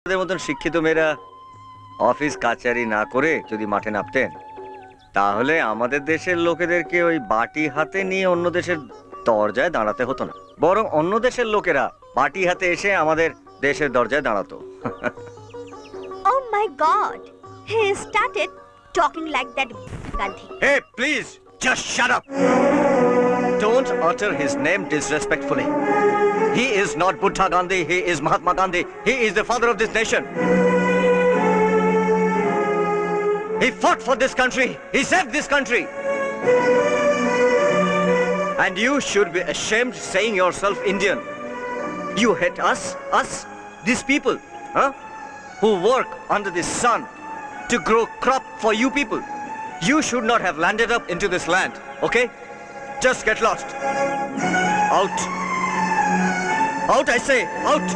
আপনাদের মতন শিক্ষিত মেয়েরা অফিস কাচারি না করে যদি মাঠে নামতেন, তাহলে আমাদের দেশের লোকেদেরকে ওই বাটি হাতে নিয়ে অন্য দেশের দরজায় দাঁড়াতে হতো না, বরং অন্য দেশের লোকেরা বাটি হাতে এসে আমাদের দেশের দরজায় দাঁড়াতো। Oh my God! He started talking like that Gandhi. Hey, please, just shut up. Don't utter his name disrespectfully. He is not Buddha Gandhi, he is Mahatma Gandhi. He is the father of this nation. He fought for this country. He saved this country. And you should be ashamed saying yourself Indian. You hate us, these people, huh? Who work under the sun to grow crop for you people. You should not have landed up into this land, okay? Just get lost. Out. Out, I say, out.